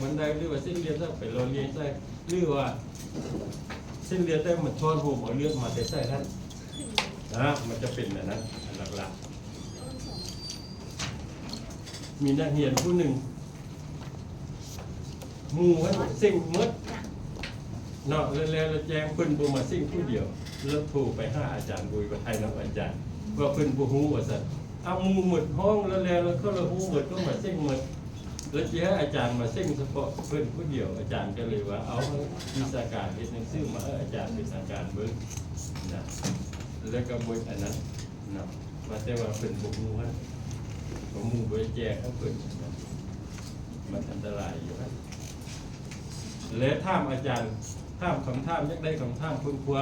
บันไดหรือว่าเส้นเลือดไปรอเลี้ยงใส่หรือว่าเส้นเลือดได้มันช้อนหูหมอเลือดมาใส่ท่านนะมันจะเป็นแบบนั้นหลักๆมีนักเรียนผู้หนึ่งมูให้เส้นมดเนาะแล้วแจ้งเพิ่นบ่มาสิ่งผู้เดียวแล้วโทรไปหาอาจารย์บุยประไทยน้ำอาจารย์ว่าเพิ่นบ่ฮู้ว่าซั่นเอามูหมดห้องแล้วเขาละฮู้หมดก็มาสิ่งหมดแล้วสิให้อาจารย์มาสิ่งเฉพาะเพิ่นผู้เดียวอาจารย์ก็เลยว่าเอาวิชาการเฮ็ดหนังสือมาอาจารย์เป็นทางการเบิ่งนะแล้วก็บ่อันนั้นเนาะว่าแต่ว่าเพิ่นบ่ฮู้ว่าบ่มูบ่แจ้งให้เพิ่นมันอันตรายอยู่ครับและถามอาจารย์ถามคำถามยักได้คำถามคุณครู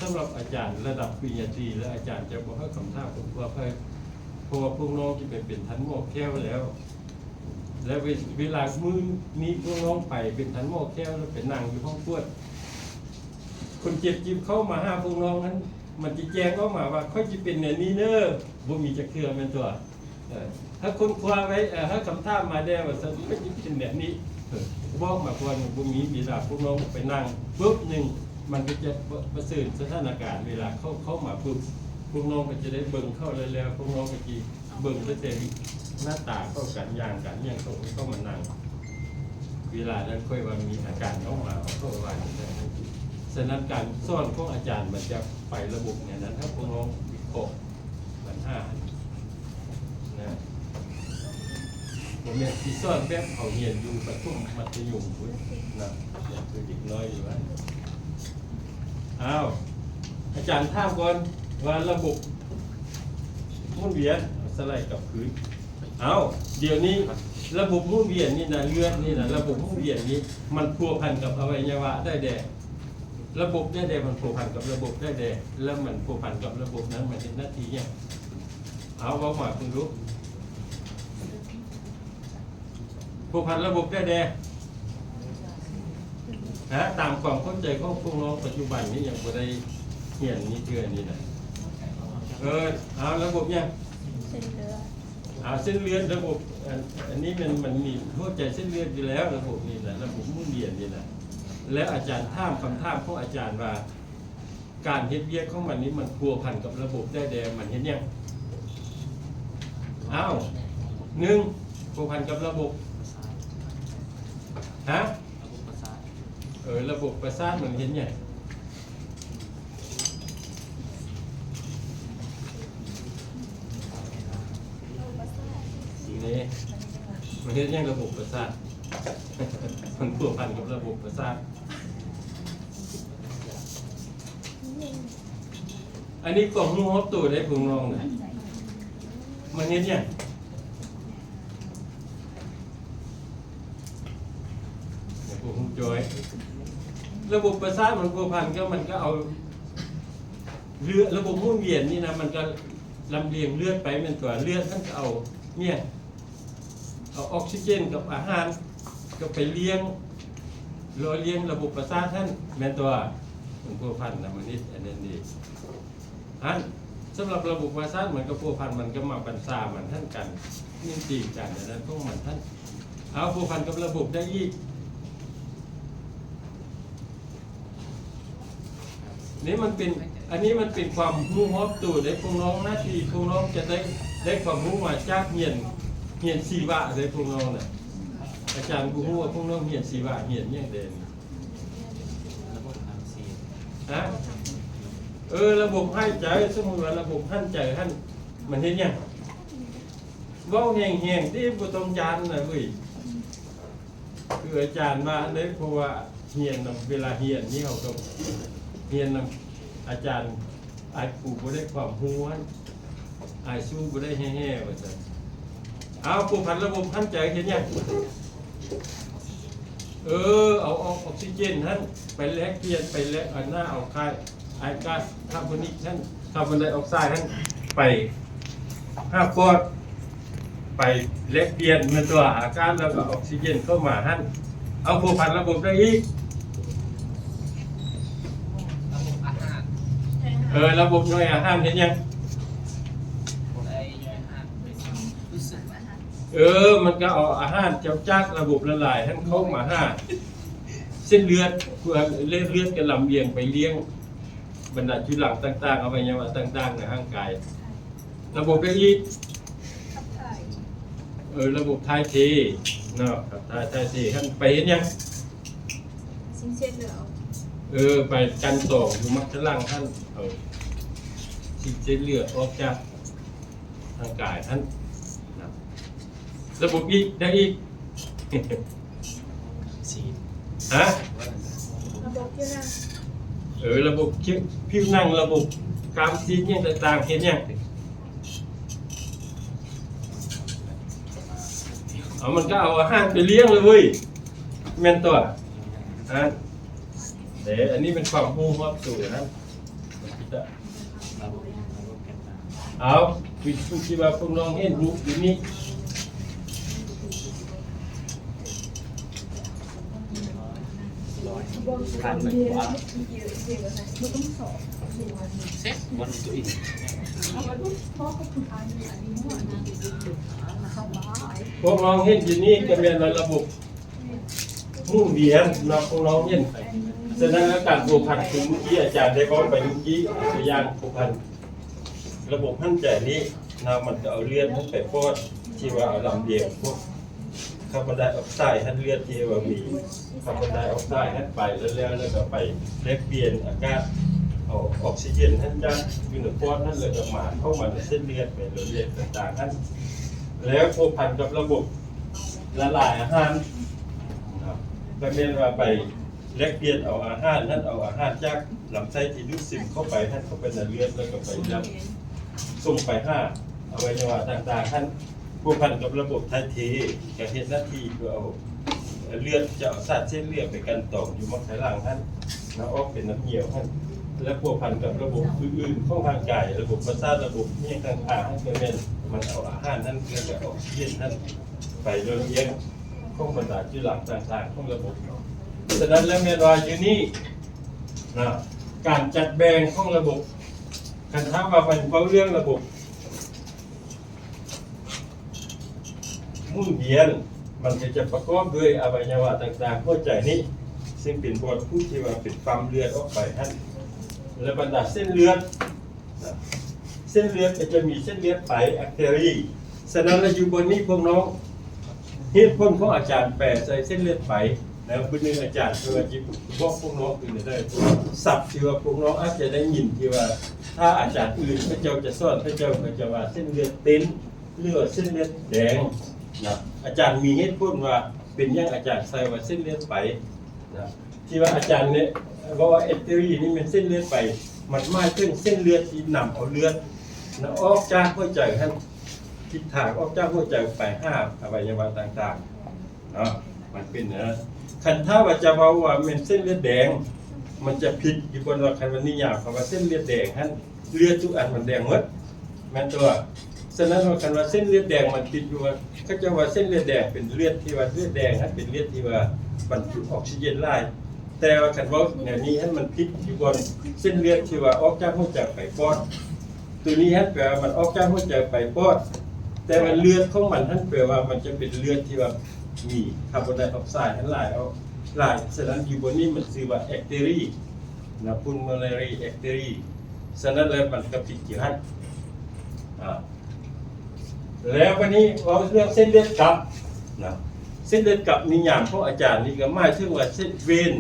สำหรับอาจารย์ระดับปริญญาตรีและอาจารย์จะบอกให้คำถามคุณครูเพราะว่าพวกน้องที่เป็นทันหมอกแก้วแล้วและเวลามือมีพวกน้องไปเป็นทันหมอกแก้วแล้วเป็นนั่งอยู่ห้องปวดคนเจ็บจิบเข้ามาหาพวกน้องนั้นมันจะแจ้งเข้ามาว่าเขาจะเป็นเนี่ยนี้เนอะบ่มีจะเคลื่อนเป็นตัวถ้าคนคว้าไว้ถ้าคำถามมาได้ว่าสักไม่จะเป็นแบบนี้บอกมาควรบุมีเวลาพวกน้องไปนั่งปุ๊บหนึ่งมันก็จะประเสริฐสถานการณ์เวลาเข้ามาปุ๊บพวกน้องก็จะได้เบิ่งเข้าแล้วพวกน้องก็จะเบิ่งได้แต่หน้าตาเข้ากันอย่างกันอย่างเข้ามานั่งเวลานั้นค่อยว่ามีอาการเข้ามาเข้าว่าฉะนั้นการสอนของอาจารย์มันจะไประบบเนี่ยนั้นถ้าพวกน้องวิเคราะห์ปัญหานะผมเนี่ยที่สอนแบบเขาเรียนอยู่ประถมมัธยมพุทธนะยังคือเด็กน้อยอยู่ว่าอ้าวอาจารย์ถามก่อนว่าระบบหมุนเวียนสไลด์กับพื้นเอาเดี๋ยวนี้ระบบหมุนเวียนนี่นะเลือดนี่นะระบบหมุนเวียนนี้มันพัวพันกับอวัยวะได้แดงระบบได้แดงมันพัวพันกับระบบได้แดงแล้วมันพัวพันกับระบบนั้นมันเป็นหน้าที่เนี่ยเอาว่ามาคุณรู้ผูกพันระบบได้แดงนะตามความเข้าใจของพวกน้องปัจจุบันนี้ยังไม่ได้เห็นนี่เทื่อนี่นะเอาระบบเนี่ยเอาเส้นเลือดระบบอันนี้มันมีเข้าใจเส้นเลือดอยู่แล้วระบบนี่แหละระบบหมุนเวียนนี่แหละแล้วอาจารย์ถามคำถามของอาจารย์ว่าการเฮ็ดเวียกของมันนี้มันพัวพันกับระบบได้แดงมันเห็นยังเอาหนึ่งพัวพันกับระบบฮะระบบประสาทมันเห็นไงนี่มันเห็นยังระบบประสาทมันพัวพันกับระบบประสาทอันนี้กล่องหูฮอปตัวได้พึงลองเลยมันเห็นยังจอยระบบประสาทมันพัวพันก็มันก็เอาเลือดระบบหมุนเวียนนี่นะมันก็ลำเลียงเลือดไปเป็นตัวเลือดท่านก็เอาเนี่ยเอาออกซิเจนกับอาหารก็ไปเลี้ยงรอเลี้ยงระบบประสาทท่านเป็นตัวมันพัวพันนะมันนี่อันนั้นดีอันสำหรับระบบประสาทมันก็พัวพันมันก็มาบรรษามันท่านกันนี่ตีกันแต่นั้นพวกมันท่านเอาพัวพันกับระบบได้อีกนี่มันเป็นอันนี้มันเป็นความรู้ฮอบตัวได้พวกน้องหน้าที่พวกน้องจะได้ความรู้มาจากเหียนสีวะได้พวกน้องน่ะอาจารย์กูรู้ว่าพวกน้องเหียนสีวะเหียนอย่างเด่นนะระบบให้ใจสมมติว่าระบบหั่นใจหั่นมันเห็นยังว่าวแห้งๆที่บุตรจานน่ะเว้ยคืออาจารย์มาได้เพราะว่าเหียนเวลาเหียนนี่เขาก็เรียนนำอาจารย์อายปู่ก็ได้ความรู้อายสู้ก็ได้แห่ๆว่าจะเอาผูกพันระบบหั่นใจเห็นยังเอาออกซิเจนท่านไปแลกเปลี่ยนไปแลกหน้าเอาค่ายไอก๊าซคาร์บอนิกท่านคาร์บอนไดออกไซด์ท่านไป5 ปอดไปแลกเปลี่ยนมันตัวอากาศแล้วก็ออกซิเจนเข้ามาท่านเอาผูกพันระบบได้อีกระบบย่อยอาหารเห็นยัง มันก็เอาอาหารเจ้าจากระบบละลายท่านเข้ามาห้าเส้นเลือดเพื่อเลือดกระลำเลียงไปเลี้ยงบรรดาจุดหลังต่างๆอวัยวะต่างๆในร่างกายระบบไปอีกระบบถ่ายเทเนาะครับถ่ายเทท่านไปเห็นยังสิ้นเส้นเหลือไปกันต่ออยู่มักจะล่างท่านสิ้นเส้นเลือดออกจากร่างกายท่านระบบอีกได้อีกฮะระบบผิวหนังระบบผิวหนังระบบกล้ามซีนยังต่างๆเห็นยังมันก็เอาอาหารไปเลี้ยงเลยเว้ยแม่นตัวเดี๋ยวอันนี้เป็นความรู้รอบสู่นะเอาคุณคิดว่าพวกน้องเห็นรูปอยู่นี่ผ่านไปกว่าเซ็ตวันตัวอีกพวกน้องเห็นอยู่นี่ก็เป็นระบบมุ่งเวียนนะพวกน้องเห็นฉะนั้นการผูกพันถึงเมื่อกี้อาจารย์ได้บอกไปเมื่อกี้ตัวอย่างผูกพันระบบหั่นใจนี้มันจะเอาเลือดทั้งไปพอดที่ว่าเอาลำเลียงพวกคาร์บอนไดออกไซด์ท่านเลือดที่ว่ามีคาร์บอนไดออกไซด์ท่านไปแล้วก็ไปแลกเปลี่ยนอากาศเอาออกซิเจนท่านจ้างอยู่ในปอดท่านเลยจะมาเข้ามาในเส้นเลือดไปเลือดต่างๆท่านแล้วผูกพันกับระบบละลายอาหารก็เป็นว่าไปแลกเปลี่ยนเอาอาหารท่านเอาอาหารจากลำไส้ที่ดูดซึมเข้าไปท่านเข้าไปในเลือดแล้วก็ไปรับส่งไปอวัยวะต่างๆท่านผูกพันกับระบบถ่ายเทกับเหตุหน้าที่เพื่อเอาเลือดจะเอาสารเส้นเลือดไปกันต่ออยู่มักไขล่างท่านแล้วออกเป็นน้ำเหี่ยวท่านและผูกพันกับระบบอื่นๆของร่างกายระบบประสาทระบบนี้ต่างๆให้เป็นมันเอาอาหารท่านเพื่อจะออกซิเจนท่านไปโดยเลี้ยงของบรรดาจุดหลังต่างๆของระบบฉะนั้นแล้วเมรอยอยู่นี่การจัดแบ่งของระบบการถามว่าเป็นเพราะเรื่องระบบมุ่งเวียนมันจะประกอบด้วยอวัยวะต่างๆหัวใจนี้ซึ่งเป็นบทผู้ที่ว่าเป็นปั๊มเลือดออกไปท่านและบรรดาเส้นเลือดก็จะมีเส้นเลือดไปอาร์เทอรี่ฉะนั้นเราอยู่บนนี้พวกน้องเหตุผลของอาจารย์แปลใส่เส้นเลือดไปแล้วเป็นหนึ่งอาจารย์คือว่าจิบอกพวกน้องอื่นได้ศัพท์ที่ว่าพวกน้องอาจจะได้ยินที่ว่าถ้าอาจารย์อื่นพระเจ้าจะสอนพระเจ้าก็จะว่าเส้นเลือดเต้นเลือดเส้นเลือดแดงอาจารย์มีเหตุผลว่าเป็นอย่างอาจารย์ใส่ว่าเส้นเลือดไปที่ว่าอาจารย์เนี่ยบอกว่าเอตรีนี่เป็นเส้นเลือดไปมันหมายถึงเส้นเลือดที่นำเอาเลือดออกจากหัวใจท่านทิศทางออกจากหัวใจไปอวัยวะต่างๆมันเป็นคันถ้าว่าจะเว้าว่าเป็นเส้นเลือดแดงมันจะผิดอยู่บนว่าคันวันนี้ยามคำว่าเส้นเลือดแดงท่านเลือดทุกอันมันแดงหมดแม่นตัวฉะนั้นว่าคันว่าเส้นเลือดแดงมันผิดอยู่ว่าก็จะว่าเส้นเลือดแดงเป็นเลือดที่ว่าเลือดแดงท่านเป็นเลือดที่ว่าบรรจุออกซิเจนหลายแต่ว่าคันว่าเนี่ยนี้ให้มันผิดอยู่บนเส้นเลือดที่ว่าออกจากหัวใจไปปอดตัวนี้ท่านแปลว่ามันออกจากหัวใจไปปอดแต่มันเลือดของมันท่านแปลว่ามันจะเป็นเลือดที่ว่ามีคาร์บอนไดออกไซด์ทั้งหลายฉะนั้นอยู่บนนี้มันชื่อว่าแอคเทอรีพุลโมนารีแอคเทอรีฉะนั้นแล้วมันก็ผิดอยู่ฮั่นแล้ววันนี้เราเรื่องเส้นเลือดกลับเส้นเลือดกลับนิยามของอาจารย์นี่ก็หมายถึงว่าเส้นเวน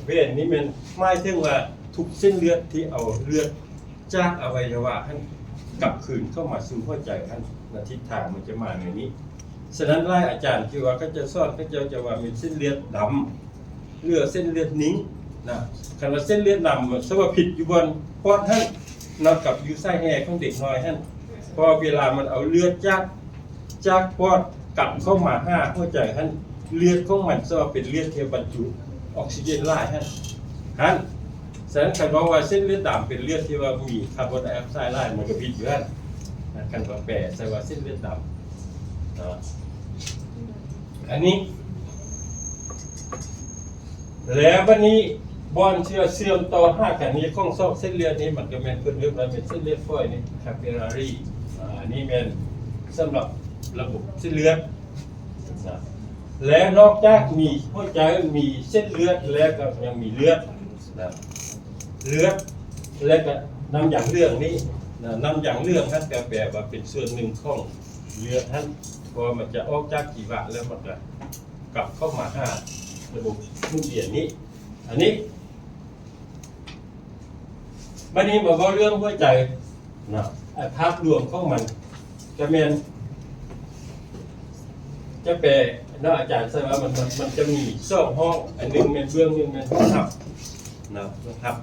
เวนนี่มันหมายถึงว่าทุกเส้นเลือดที่เอาเลือดจากอวัยวะท่านกลับคืนเข้ามาสู่หัวใจท่านทิศทางมันจะมาในนี้ฉะนั้นไล่อาจารย์ที่ว่าก็จะสอนก็จะว่ามีเส้นเลือดดำเลือดเส้นเลือดนิ้งคำว่าเส้นเลือดดำสว่าผิดอยู่บนปอดท่านกับอยู่ไส้แห่ของเด็กน้อยท่านพอเวลามันเอาเลือดจากปอดกลับเข้ามาหัวใจท่านเลือดของมันสว่าเป็นเลือดที่บรรจุออกซิเจนหลายท่านฉะนั้นคำว่าเส้นเลือดดำเป็นเลือดที่ว่ามีคาร์บอนไดออกไซด์หลายมันก็ผิดอยู่ท่านกันว่าแปลใส่ว่าเส้นเลือดดำอันนี้แล้ววันนี้บอลเชื่อมต่อ5กันนี้ข้องซอกเส้นเลือดนี้มันก็เป็นเพิ่นเรียกว่าเป็นเส้นเลือดฝอยนี่คาปิลารีอันนี้เป็นสำหรับ ระบบเส้นเลือดนะและนอกจากมีหัวใจมีเส้นเลือดแล้วก็ยังมีเลือดนะเลือดและก็น้ำอย่างเรื่องนี้นะน้ำอย่างเรื่องท่านแปลว่าเป็นส่วนหนึ่งของเลือดท่านพอมันจะออกจากจีวะแล้วมันก็กลับเข้ามาหาระบบมุ่งเวียนนี้อันนี้วันนี้มาเรื่องหัวใจนะภาพรวมของมันจะเป็นจะแปลนะอาจารย์ใช่ไหมมันจะมีสองห้องอันหนึ่งเป็นเบื้องหนึ่งเป็นห้องหับนะหับ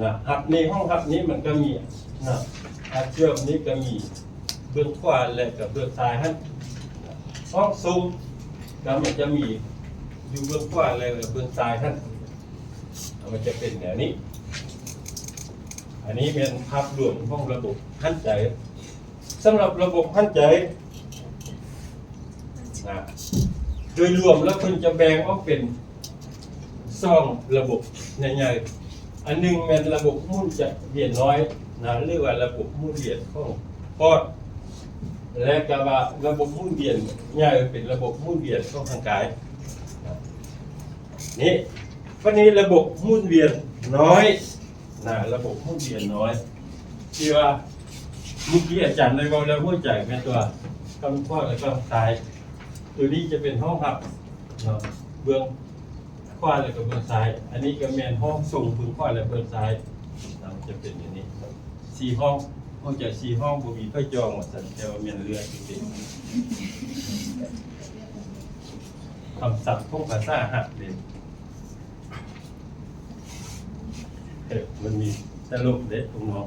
นะหับในห้องหับนี้มันก็มีนะเชื่อมนี้ก็มีเบื้องขวาและกับเบื้องซ้ายฮะห้องซุ้มแล้วมันจะมีอยู่เบื้องขวาและกับเบื้องซ้ายฮะมันจะเป็นแบบนี้อันนี้เป็นภาพรวมของระบบหันใจสำหรับระบบหันใจนะโดยรวมแล้วคุณจะแบ่งออกเป็น2ระบบใหญ่ๆอันหนึงเป็นระบบมุ่นจะเวียนน้อยนะเรียกว่าระบบมุ่นเวียนของปอดและก็ว่าระบบมุ่นเวียนใหญ่เป็นระบบมุ่นเวียนของทางกายนะนี่วันนี้ระบบมุ่นเวียนน้อยนะระบบมุ่นเวียนน้อยที่ว่าเมื่อกี้อาจารย์ได้บอกแล้วหัวใจเป็นตัวกำข้อและกำซ้ายตัวนี้จะเป็นห้องหับเบื้องขวาและกับเบื้องซ้ายอันนี้ก็แมนห้องทรงพื้นขวาและเบื้องซ้ายจะเป็นอย่างนี้4ห้องห้องจะ4ห้องบ่มีไฟจองหมดแต่ว่าแมนเรือจริงๆคำศัพท์พวกภาษาหักเลยมันมีตลกเด็ดตรงน้อง